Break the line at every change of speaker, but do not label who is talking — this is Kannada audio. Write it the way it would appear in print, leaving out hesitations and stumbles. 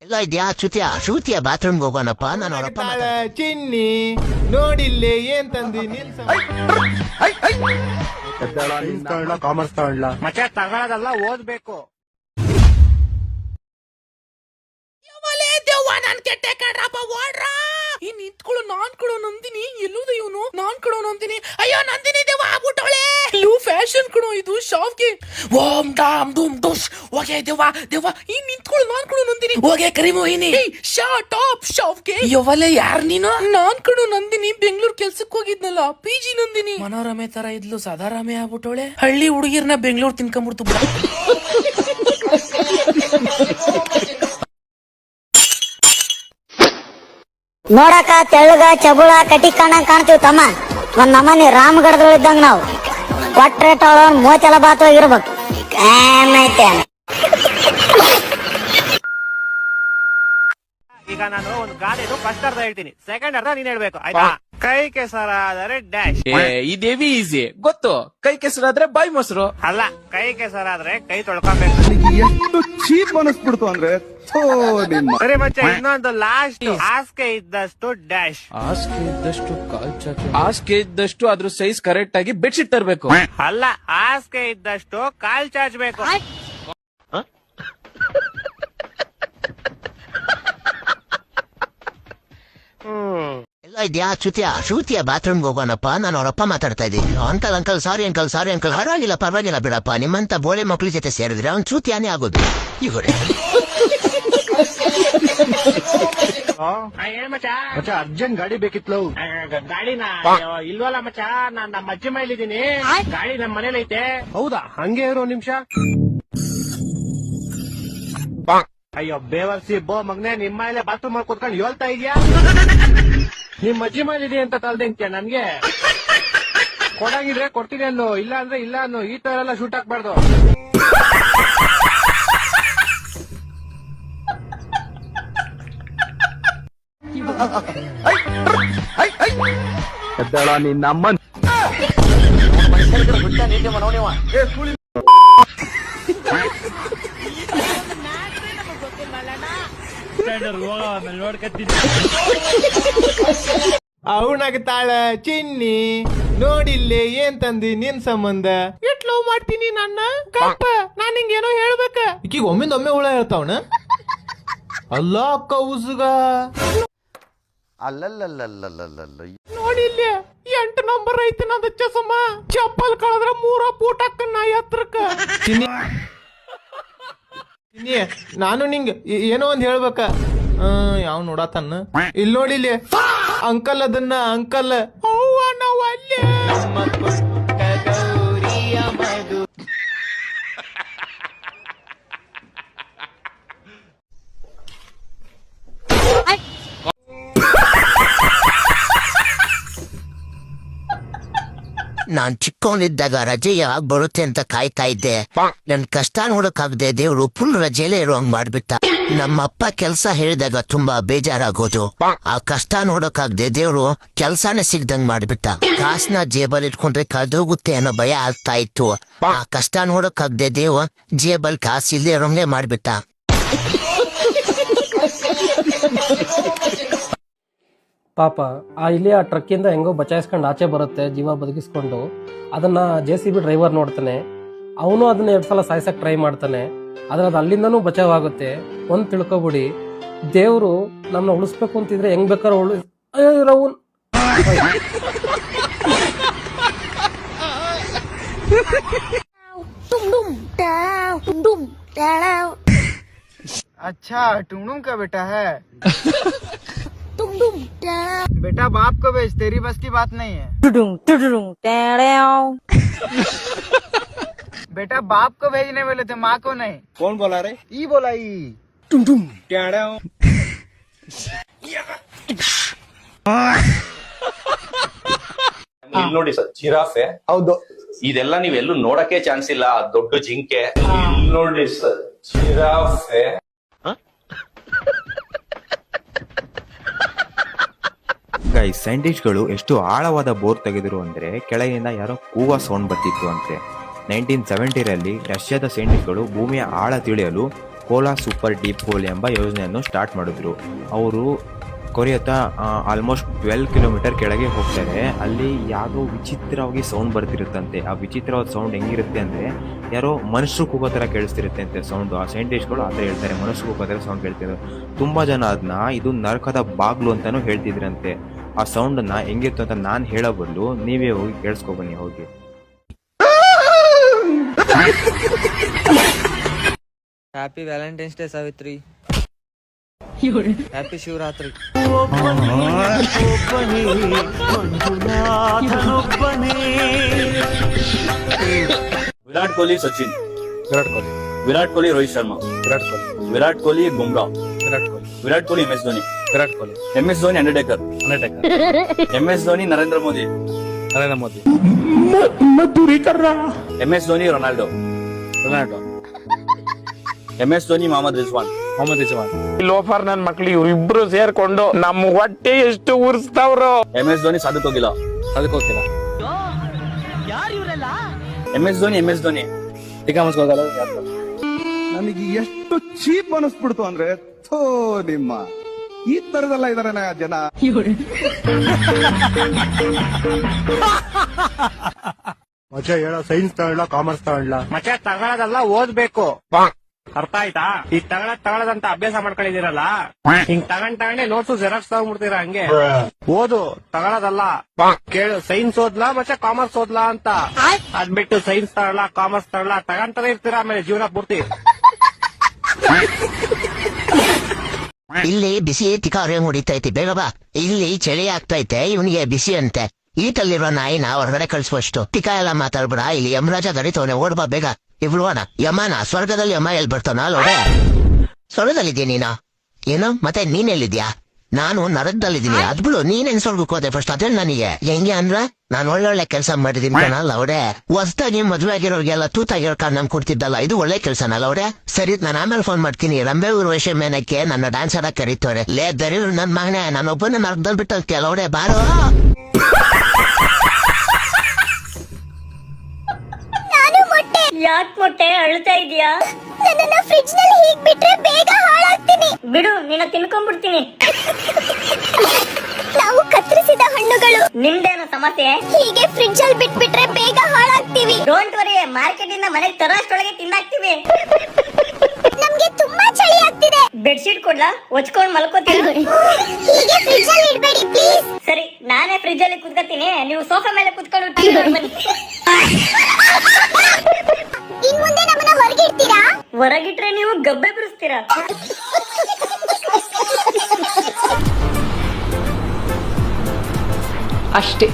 ಎಲ್ಲ ಇದ್ಯಾ ಶ್ರುತಿಯ ಬಾತ್ರೂಮ್ಗೆ ಹೋಗೋಣಪ್ಪ. ನಾನು ಅವರಪ್ಪ
ಚಿನ್ನಿ ನೋಡಿಲ್ಲೇ ಏನ್ ತಂದಿ
ಕಾಮರ್ಸ್ ತಗೊಳ್ಳ
ಮತ್ತೆ ತಗೊಳ್ಳೋದಲ್ಲ ಓದ್ಬೇಕು.
ನಾನ್ ಕೆಟ್ಟೆ ಕಣ್ರಪ್ಪ ಓಡ್ರ ಈ ನಿಂತ್ಕೊಳ್ಳೋ ನಾನ್ ಕೊಡೋ ನಂದಿನಿ ಎಲ್ಲೂದ ಇವನು ನಾನ್ ಕೊಡೋ ನಂದಿನಿ. ಅಯ್ಯೋ ನಂದಿನಿ ದೇವ ಆಗ್ಬಿಟ್ಟವಳೆ. ಇವು ಫ್ಯಾಷನ್ ಕೊಡೋ ಇದು ಶಾವ್ಗೆ. ಓಂ ಡಾಮ್ ಧೂಮ್ ಡೋಸ್ ಹೋಗೆ ದೇವ ದೇವ ಈ ನಿಂತ್ಕೊಳ್ಳೋ ನಾನ್ ಕೊಡೋ ನಂದಿನಿ ಹೋಗೆ ಕರಿಮೋಹಿನಿ ಶಾರ್ಟ್ ಟಾಪ್ ಶಾವ್ಗೆ. ಇವಲ್ಲ ಯಾರ್ ನೀನು? ನಾನ್ ಕೊಡೋ ನಂದಿನಿ ಬೆಂಗಳೂರು ಕೆಲ್ಸಕ್ಕೆ ಹೋಗಿದ್ನಲ್ಲ PG ನಂದಿನಿ. ಮನೋರಮೆ ತರ ಇದ್ಲು ಸದಾರಾಮೆ ಆಗ್ಬಿಟ್ಟವಳೆ. ಹಳ್ಳಿ ಹುಡುಗಿರ್ನ ಬೆಂಗಳೂರು ತಿನ್ಕೊಂಡ್ಬಿಡ್ತು.
ನೋಡಕ ತೆಳ್ಳಗ ಚಬುಳ ಕಟಿ ಕಾಣಂಗ್ ಕಾಣ್ತೀವಿ ತಮ್ಮ. ಒಂದ್ ನಮನಿ ರಾಮಗಢದೊಳಿದ್ದಂಗ ನಾವು ಕೊಟ್ರೆ ಮೂವತ್ತೆಲ್ಲ ಬಾತೋಗಿರ್ಬೇಕು.
ಈಗ ನಾನು ಒಂದು ಗಾಡಿದು ಫಸ್ಟ್ ಅರ್ಧ ಹೇಳ್ತೀನಿ, ಸೆಕೆಂಡ್ ಅರ್ಧ ನೀನ್ ಹೇಳ್ಬೇಕು ಆಯ್ತಾ? ಕೈ ಕೆಸರ ಆದರೆ ಡ್ಯಾಶ್.
ಇದೇವಿ ಈಸಿ ಗೊತ್ತು. ಕೈ ಕೆಸರಾದ್ರೆ ಬಾಯಿ ಮೊಸರು
ಅಲ್ಲ, ಕೈ ಕೆಸರಾದ್ರೆ ಕೈ ತೊಳ್ಕೊಬೇಕು.
ಎಷ್ಟು ಚೀಪ್ ಅನಿಸ್ಬಿಡ್ತು ಅಂದ್ರೆ
ಸರಿ ಮಚ್ಚ, ಇನ್ನೊಂದು ಲಾಸ್ಟ್. ಹಾಸಿಗೆ ಇದ್ದಷ್ಟು ಡ್ಯಾಶ್.
ಹಾಸಿಗೆ ಇದ್ದಷ್ಟು ಕಾಲ್ ಚಾಚು. ಹಾಸಿಗೆ ಇದ್ದಷ್ಟು ಅದ್ರ ಸೈಜ್ ಕರೆಕ್ಟ್ ಆಗಿ ಬೆಡ್ಶೀಟ್ ತರಬೇಕು.
ಅಲ್ಲ, ಹಾಸಿಗೆ ಇದ್ದಷ್ಟು ಕಾಲ್ ಚಾಚಬೇಕು.
ಎಲ್ಲ ಇದ್ಯಾ ಶ್ರುತಿಯ ಬಾತ್ರೂಮ್ಗೆ ಹೋಗೋಣಪ್ಪ. ನಾನು ಅವರಪ್ಪ ಮಾತಾಡ್ತಾ ಇದ್ದೀನಿ. ಅಂಕಲ್ ಸಾರಿ ಅಂಕಲ್ ಪರವಾಗಿಲ್ಲ ಬಿಡಪ್ಪ. ನಿಮ್ಮಂತ ಬೋಳೆ ಮಕ್ಳ ಜೊತೆ ಸೇರಿದ್ರೆ ಅವ್ನು ಶ್ರುತಿಯಾನೇ ಆಗೋದು. ಈಗ
ಅರ್ಜೆಂಟ್ ಗಾಡಿ ಬೇಕಿತ್ತು.
ಗಾಡಿನ ಇಲ್ವಲ್ಲ ಮಚ್ಚ, ನಾನ್ ನಮ್ಮ ಅಜ್ಜಿ ಮನೇಲಿದ್ದೀನಿ. ಗಾಡಿ ನಮ್ ಮನೇಲಿ ಐತೆ. ಹೌದಾ? ಹಂಗೆ ಇರೋ ನಿಮಿಷ. ಅಯ್ಯೋ ಬೇವರ್ಸಿ ಬೋ ಮಗ್ನೆ, ನಿಮ್ಮ ಮನೇಲೆ ಬಾತ್ರೂಮ್ ಮಾಡಿ ಕೂತ್ಕೊಂಡು ಹೇಳ್ತಾ ಇದೀಯಾ? ನಿಮ್ ಅಜ್ಜಿ ಮನೇಲಿದೆ ಅಂತ ತಲ್ದಂತ್ಯ ನನ್ಗೆ. ಕೊಡಂಗಿದ್ರೆ ಕೊಡ್ತೀನಿ ಅನ್ನು, ಇಲ್ಲ ಅಂದ್ರೆ ಇಲ್ಲ ಅನ್ನು. ಈ ತರ ಎಲ್ಲ ಶೂಟ್ ಹಾಕ್ಬಾರ್ದು.
ನಿನ್ನಮ್ಮ
ಅವನಾಗ್ತಾಳ ಚಿನ್ನಿ ನೋಡಿಲ್ಲೇ ಏನ್ ತಂದಿ ನಿನ್ ಸಂಬಂಧ. ಎಟ್ ಲವ್ ಮಾಡ್ತೀನಿ ನನ್ನ ಕಪ್ಪ. ನಾನ್ ಹಿಂಗೇನೋ ಹೇಳ್ಬೇಕ. ಈಕೀಗ ಒಮ್ಮಿಂದೊಮ್ಮೆ ಹುಳ ಹೇಳ್ತಾವಣ. ಅಲ್ಲ ಅಕ್ಕ ಉಸುಗ ನೋಡಿಲ್ಲೇ 8 ನಂಬರ್ ಐತಿ ನಂದು ಚಸಮ. ಚಪ್ಪಲ್ ಕಳೆದ್ರ 3 ಫೂಟ್ ಹಾಕನ್ನ ಎತ್ರಕ್ಕ. ನಾನು ನಿಂಗೆ ಏನೋ ಒಂದ್ ಹೇಳ್ಬೇಕ. ಯಾವ ನೋಡತನ್ನ ಇಲ್ಲಿ ನೋಡಿಲಿ ಅಂಕಲ್, ಅದನ್ನ ಅಂಕಲ್ ನಾವು ಅಲ್ಲೇ
ನಾನ್ ಚಿಕ್ಕವನಿದ್ದಾಗ ರಜೆ ಯಾವಾಗ ಬರುತ್ತೆ ಅಂತ ಕಾಯ್ತಾ ಇದ್ದೆ. ನನ್ ಕಷ್ಟ ನೋಡಕ್ಕಾಗದೆ ದೇವ್ರು ಫುಲ್ ರಜೆಲೇ ಇರುವಂಗ್ ಮಾಡ್ಬಿಟ್ಟ. ನಮ್ಮಪ್ಪ ಕೆಲ್ಸ ಹೇಳಿದಾಗ ತುಂಬಾ ಬೇಜಾರಾಗೋದು. ಆ ಕಷ್ಟ ನೋಡಕ್ಕಾಗದೆ ದೇವ್ರು ಕೆಲ್ಸಾನೇ ಸಿಗ್ದಂಗ್ ಮಾಡ್ಬಿಟ್ಟ. ಕಾಸ್ನ ಜೇಬಲ್ ಇಟ್ಕೊಂಡ್ರೆ ಕಳ್ದೋಗುತ್ತೆ ಅನ್ನೋ ಭಯ ಆಗ್ತಾ ಇತ್ತು. ಆ ಕಷ್ಟ ನೋಡಕ್ಕಾಗದೆ ದೇವ್ ಜೇಬಲ್ ಕಾಸು ಇಲ್ಲೇ ಇರೋಂಗೆ ಮಾಡ್ಬಿಟ್ಟ.
ಪಾಪ ಇಲ್ಲಿ ಆ ಟ್ರಕ್ಕಿಂದ ಹೆಂಗೋ ಬಚಾಯಿಸ್ಕೊಂಡು ಆಚೆ ಬರುತ್ತೆ ಜೀವ ಬದುಕಿಸ್ಕೊಂಡು. ಅದನ್ನ JCB ಡ್ರೈವರ್ ನೋಡ್ತಾನೆ. ಅವನು ಅದನ್ನ 2 ಸಲ ಸಾಯ್ಸಕ್ ಟ್ರೈ ಮಾಡ್ತಾನೆ. ಆದ್ರೆ ಅದು ಅಲ್ಲಿಂದನೂ ಬಚಾವಾಗುತ್ತೆ. ಒಂದ್ ತಿಳ್ಕೊಬಿಡಿ, ದೇವ್ರು ನಮ್ಮನ್ನ ಉಳಿಸ್ಬೇಕು ಅಂತಿದ್ರೆ ಹೆಂಗ್ ಬೇಕಾದ್ರೆ
अच्छा टुमडुम का बेटा है। बेटा बाप को भेज, तेरी बस की बात नहीं है। बेटा बाप को भेजने बोले थे, माँ को नहीं। कौन बोला रे? ई बोला ई।
ಇಲ್ಲಿ ನೋಡಿ ಸರ್, ಜಿರಾಫೆ. ಹೌದು, ಇದೆಲ್ಲ ನೀವೆಲ್ಲೂ ನೋಡಕ್ಕೆ ಚಾನ್ಸ್ ಇಲ್ಲ. ದೊಡ್ಡ ಜಿಂಕೆ. ಇಲ್ಲಿ ನೋಡಿ ಸರ್, ಜಿರಾಫೆ.
ಗೈಸ್, ಸೈಂಟಿಸ್ಟ್ಗಳು ಎಷ್ಟು ಆಳವಾದ ಬೋರ್ ತೆಗೆದರು ಅಂದ್ರೆ ಕೆಳಗಿನಿಂದ ಯಾರೋ ಕೂವ ಸೌಂಡ್ ಬರ್ತಿತ್ತು ಅಂತೆ. 1970ರಲ್ಲಿ ರಷ್ಯಾದ ಸೈಂಟಿಸ್ಟ್ಗಳು ಭೂಮಿಯ ಆಳ ತಿಳಿಯಲು ಕೋಲಾರ್ ಸೂಪರ್ ಡೀಪ್ ಹೋಲ್ ಎಂಬ ಯೋಜನೆಯನ್ನು ಸ್ಟಾರ್ಟ್ ಮಾಡಿದ್ರು. ಅವರು ಕೊರಿಯತ್ತ ಆಲ್ಮೋಸ್ಟ್ 12 ಕಿಲೋಮೀಟರ್ ಕೆಳಗೆ ಹೋಗ್ತಾರೆ. ಅಲ್ಲಿ ಯಾವುದೋ ವಿಚಿತ್ರವಾಗಿ ಸೌಂಡ್ ಬರ್ತಿರುತ್ತಂತೆ. ಆ ವಿಚಿತ್ರವಾದ ಸೌಂಡ್ ಹೆಂಗಿರುತ್ತೆ ಅಂದರೆ ಯಾರೋ ಮನುಷ್ಯರು ಕೂಗೋ ಥರ ಕೇಳಿಸ್ತಿರುತ್ತೆ ಅಂತೆ ಸೌಂಡು. ಆ ಸೈಂಟಿಸ್ಟ್ಗಳು ಆ ಥರ ಹೇಳ್ತಾರೆ, ಮನುಷ್ಯರು ಕೂಗೋ ಥರ ಸೌಂಡ್ ಕೇಳ್ತಿದ್ರು. ತುಂಬ ಜನ ಅದನ್ನ ಇದು ನರಕದ ಬಾಗ್ಲು ಅಂತಲೂ ಹೇಳ್ತಿದ್ರಂತೆ. ಆ ಸೌಂಡನ್ನು ಹೆಂಗಿತ್ತು ಅಂತ ನಾನು ಹೇಳೋ ಬದಲು ನೀವೇ ಹೋಗಿ ಕೇಳಿಸ್ಕೊಬನ್ನಿ ಹೋಗಿ.
Happy Valentine's day Savitri. Happy Shivaratri.
Virat Kohli Sachin, Virat Kohli Rohit Sharma, Virat Kohli Bumrah, Virat Kohli MS Dhoni, MS Dhoni Undertaker, MS Dhoni Narendra Modi, MS Dhoni Ronaldo, MS Dhoni Mohammad Rizwan.
Loafer ನನ್ ಮಕ್ಳು ಇವ್ರಿಬ್ರು ಸೇರ್ಕೊಂಡು ನಮ್ಮ ಹೊಟ್ಟೆ ಎಷ್ಟು ಉರ್ಸ್ತಾವ್ರು.
MS ಧೋನಿ ಸಾಧಕ್ ಹೋಗಿಲ್ಲ. MS ಧೋನಿ
ನನಗೆ ಎಷ್ಟು ಚೀಪ್ ಅನಿಸ್ಬಿಡ್ತು ಅಂದ್ರೆ ಥೋ ನಿಮ್ಮ ಈ ತರದೆಲ್ಲ ಇದಾರೆ ಜನ.
ಮಚ್ಚ ಹೇಳೋ ಸೈನ್ಸ್ ತಗೊಳ್ಳ ಕಾಮರ್ಸ್ ತಗೊಳ್ಳ?
ಮಚ್ಚ ತಗೊಳ್ಳೋದಲ್ಲ ಓದ್ಬೇಕು, ಅರ್ಥ ಆಯ್ತಾ? ಈ ತಗೊಳ್ಳೋದಂತ ಅಭ್ಯಾಸ ಮಾಡ್ಕೊಂಡಿದ್ದೀರಲ್ಲ, ಹಿಂಗ್ ತಗೊಂಡೇ ನೋಟ್ಸು ಜೆರಾಕ್ಸ್ ತಗೊಂಡ್ಬಿಡ್ತೀರ. ಹಂಗೆ ಓದು, ತಗೊಳ್ಳೋದಲ್ಲ. ಕೇಳು, ಸೈನ್ಸ್ ಓದ್ಲಾ ಮತ್ತೆ ಕಾಮರ್ಸ್ ಓದ್ಲಾ ಅಂತ. ಅದ್ಬಿಟ್ಟು ಸೈನ್ಸ್ ತಗೊಳ್ಳ ಕಾಮರ್ಸ್ ತಗೊಳ್ಳ ತಗೊಂತಾನೆ ಇರ್ತೀರಾ ಆಮೇಲೆ ಜೀವನ ಪೂರ್ತಿ.
ಇಲ್ಲಿ ಬಿಸಿ ತಿಕಾರೆ ಹೊಡಿತೈತಿ, ಬೇಗ ಬಾ. ಇಲ್ಲಿ ಚಳಿ ಆಗ್ತೈತೆ, ಇವನಿಗೆ ಬಿಸಿ ಅಂತೆ. ಈಟಲ್ಲಿರೋ ನಾಯಿನ ಹೊರಗಡೆ ಕಳ್ಸುವಷ್ಟು ಟಿಕಾ ಎಲ್ಲ ಮಾತಾಡ್ಬಿಡ. ಇಲ್ಲಿ ಯಮರಾಜ ಗಡಿತವನೆ, ಓಡ್ಬಾ ಬೇಗ. ಇವ್ಳುವನ ಯಮನ ಸ್ವರ್ಗದಲ್ಲಿ ಯಮ ಎಲ್ಲಿ ಬರ್ತಾನ ಲೋಡೆ? ಸ್ವರ್ಗದಲ್ಲಿದ್ದೀನಿ ನೀನು. ಏನು ಮತ್ತೆ ನೀನೆಲ್ಲಿದ್ಯಾ? ನಾನು ನರಕದಲ್ಲಿದ್ದೀನಿ. ಅದ್ಬಿಡು, ನೀನೇನ್ ಸ್ವರ್ಗಕ್ಕೆ ಹೋದೆ ಫಸ್ಟ್ ಅದೇ ನನಗೆ. ಹೆಂಗೆ ಅಂದ್ರ ನಾನು ಒಳ್ಳೊಳ್ಳೆ ಕೆಲಸ ಮಾಡಿದೀನಿ ಕಣಲ್ಲ ಅವಡೆ. ಹೊಸ್ದಾಗಿ ಮದ್ವೆ ಆಗಿರೋರ್ಗೆಲ್ಲ ತೂತಾಗಿರೋ ನಮ್ ಕೊಡ್ತಿದ್ದಲ್ಲ, ಇದು ಒಳ್ಳೆ ಕೆಲ್ಸನಲ್ಲ ಅವಡೆ. ಸರಿ, ನಾನು ಆಮೇಲೆ ಫೋನ್ ಮಾಡ್ತೀನಿ. ರಂಬೆ ಊರ್ವಶಿ ಮೇನಕ್ಕೆ ನನ್ನ ಡ್ಯಾನ್ಸ್ ಆಡಕ್ ಕರೀತವ್ರೆ. ಲೇ ದರಿ ನನ್ ಮಗನೇ, ನಾನು ಒಬ್ಬನ ನರಕದಲ್ಲಿ ಬಿಟ್ಟು ಕೆಲವಡೆ ಬಾರೋ.
ಯಾಕ್ ಮೊಟ್ಟೆ ಅಳ್ತಾ ಇದೀಯಾ? ನನ್ನನ್ನ ಫ್ರಿಡ್ಜ್ ನಲ್ಲಿ ಹೀಗ್ ಬಿಟ್ರೆ ಬೇಗ ಹಾಳಾಗ್ತೀನಿ. ಬಿಡು, ನಿನ್ನ ತಿನ್ಕೊಂಡ್ಬಿಡ್ತೀನಿ. ನಾವು ಕತ್ತರಿಸಿದ ಹಣ್ಣುಗಳು. ನಿಮ್ದೇನು ಸಮಸ್ಯೆ? ಹೀಗೆ ಫ್ರಿಡ್ಜ್ ಅಲ್ಲಿ ಬಿಟ್ಬಿಟ್ರೆ ಬೇಗ ಹಾಳಾಗ್ತೀವಿ. ಡೋಂಟ್ ವರಿ, ಮಾರ್ಕೆಟ್ ಇಂದ ಮನೆಗೆ ತರೋಷ್ಟೊಳಗೆ ತಿಂದಾಕ್ತಿವಿ. ನಮ್ಗೆ ತುಂಬಾ ಚಳಿ ಆಗ್ತಿದೆ. ಬೆಡ್ಶೀಟ್ ಕೊಡ್ಲಾ? ಒಚ್ಕೊಂಡ್ ಮಲ್ಕೋತೀನಿ. ಹೀಗೆ ಫ್ರಿಡ್ಜ್ ಅಲ್ಲಿ ಇಡಬೇಡಿ ಪ್ಲೀಸ್. ಸರಿ, ನಾನೇ ಫ್ರಿಡ್ಜ್ ಅಲ್ಲಿ ಕುತ್ಕೋತೀನಿ, ನೀವು ಸೋಫಾ ಮೇಲೆ ಕುತ್ಕೊಂಡು ಟಿವಿ ನೋಡ್ಬನ್ನಿ. ಇನ್ ಮುಂದೆ ನಮ್ಮನ್ನ ಹೊರಗಿಡ್ತೀರಾ? ಹೊರಗಿಟ್ರೆ ನೀವು ಗಬ್ಬೆ ಬಿಡಿಸ್ತೀರಾ?
ಅಷ್ಟೇ.